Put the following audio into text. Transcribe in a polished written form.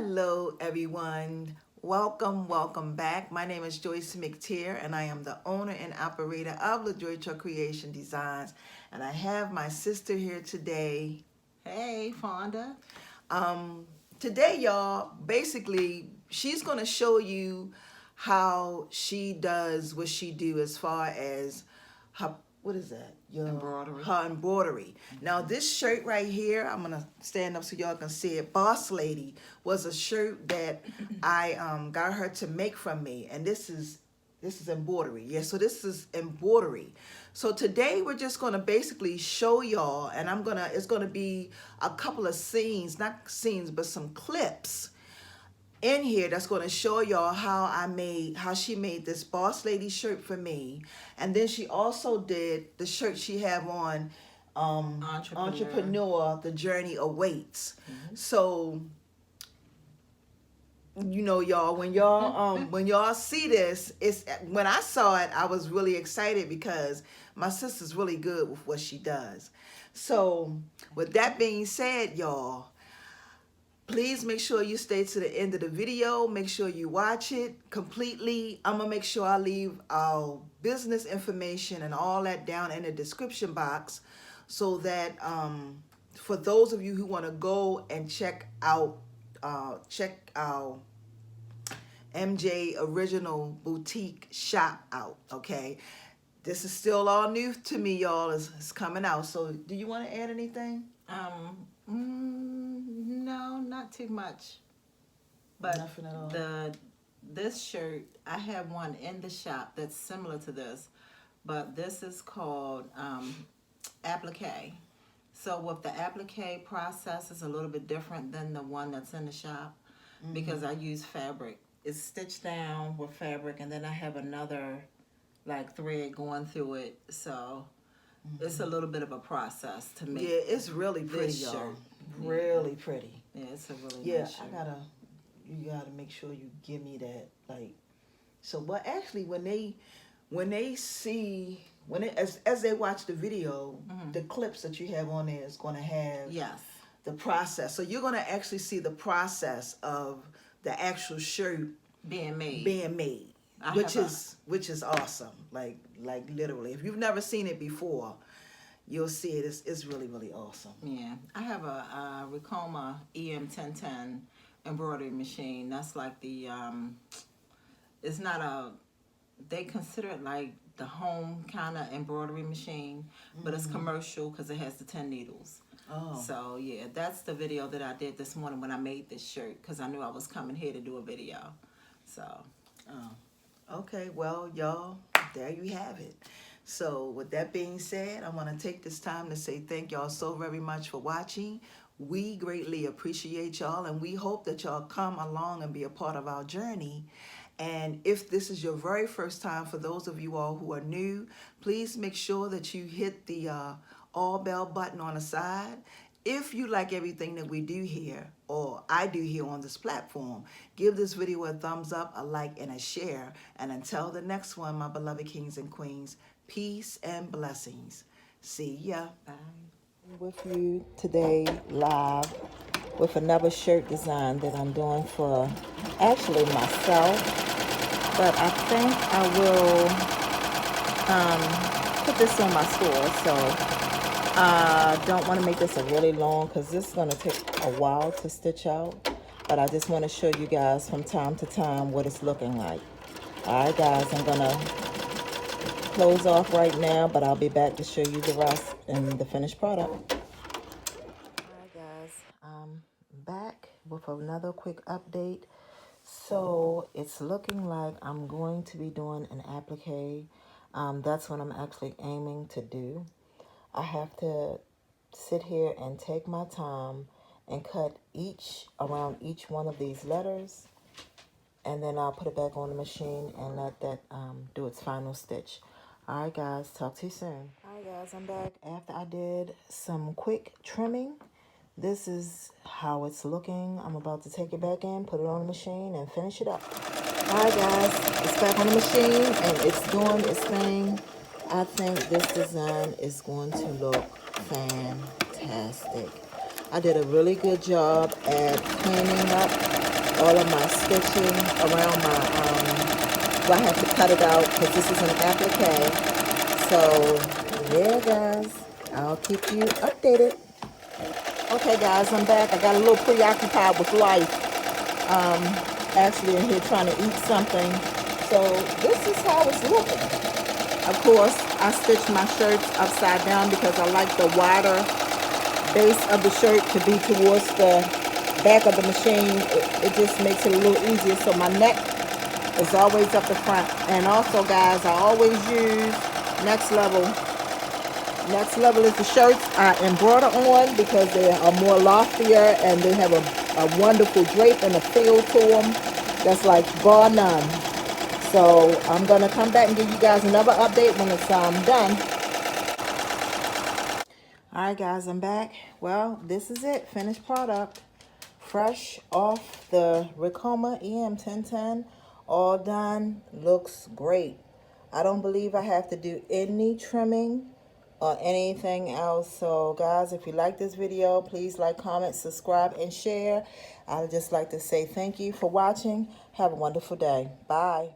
Hello, everyone. Welcome back. My name is Joyce McTeer, and I am the owner and operator of LaJoy Creation Designs. And I have my sister here today. Hey, Fonda. Today, y'all, basically, she's going to show you how she does what she do as far as her, what is that? Embroidery. Her embroidery. Now, this shirt right here, I'm going to stand up so y'all can see it. Boss Lady was a shirt that I got her to make from me. And this is embroidery. Yeah, so this is embroidery. So today we're just going to basically show y'all, and it's going to be a couple of scenes, not scenes, but some clips in here that's going to show y'all how she made this Boss Lady shirt for me. And then she also did the shirt she have on, Entrepreneur, The Journey Awaits. So, you know, y'all, when y'all see this, when I saw it, I was really excited because my sister's really good with what she does. So with that being said, y'all, please make sure you stay to the end of the video. Make sure you watch it completely. I'm gonna make sure I leave our business information and all that down in the description box, so that for those of you who want to go and check our MJ Original Boutique shop out. Okay, this is still all new to me, y'all. It's coming out. So do you want to add anything? No, not too much. But nothing at all. This shirt, I have one in the shop that's similar to this, but this is called applique. So with the applique process is a little bit different than the one that's in the shop, because I use fabric. It's stitched down with fabric, and then I have another like thread going through it. So it's a little bit of a process to make. Yeah, it's really pretty, y'all. Really pretty. Yeah, it's a really nice shirt. You gotta make sure you give me that, like. So, but actually, when they see, as they watch the video, the clips that you have on there is gonna have the process. So you're gonna actually see the process of the actual shirt being made. Which is awesome. Like literally, if you've never seen it before, you'll see it. It's really, really awesome. Yeah, I have a Ricoma EM1010 embroidery machine. That's like the it's not they consider it like the home kind of embroidery machine, but it's commercial because it has the 10 needles. Oh. So yeah, that's the video that I did this morning when I made this shirt, because I knew I was coming here to do a video. So. Oh. Okay, well, y'all, there you have it. So with that being said, I want to take this time to say thank y'all so very much for watching. We greatly appreciate y'all, and we hope that y'all come along and be a part of our journey. And if this is your very first time, for those of you all who are new, please make sure that you hit the all bell button on the side. If you like everything that we do here, or I do here on this platform, give this video a thumbs up, a like, and a share. And until the next one, my beloved kings and queens, peace and blessings. See ya. Bye. With you today live with another shirt design that I'm doing for actually myself, but I think I will put this on my store. So I don't want to make this a really long, because this is going to take a while to stitch out, but I just want to show you guys from time to time what it's looking like. Alright guys, I'm going to close off right now, but I'll be back to show you the rest and the finished product. Alright guys, I'm back with another quick update. So it's looking like I'm going to be doing an applique. That's what I'm actually aiming to do. I have to sit here and take my time and cut around each one of these letters, and then I'll put it back on the machine and let that do its final stitch. Alright guys, talk to you soon. Alright guys, I'm back after I did some quick trimming. This is how it's looking. I'm about to take it back in, put it on the machine, and finish it up. Alright guys, it's back on the machine and it's doing its thing. I think this design is going to look fantastic. I did a really good job at cleaning up all of my stitching around my, well, I have to cut it out because this is an applique. So, yeah, guys, I'll keep you updated. Okay, guys, I'm back. I got a little preoccupied with life. Actually in here trying to eat something. So, this is how it's looking. Of course, I stitch my shirts upside down because I like the wider base of the shirt to be towards the back of the machine. It just makes it a little easier. So my neck is always up the front. And also, guys, I always use Next Level. Next Level is the shirts I embroider on because they are more loftier and they have a wonderful drape and a feel to them that's like bar none. So I'm going to come back and give you guys another update when it's done. Alright, guys, I'm back. Well, this is it. Finished product. Fresh off the Ricoma EM1010. All done. Looks great. I don't believe I have to do any trimming or anything else. So, guys, if you like this video, please like, comment, subscribe, and share. I would just like to say thank you for watching. Have a wonderful day. Bye.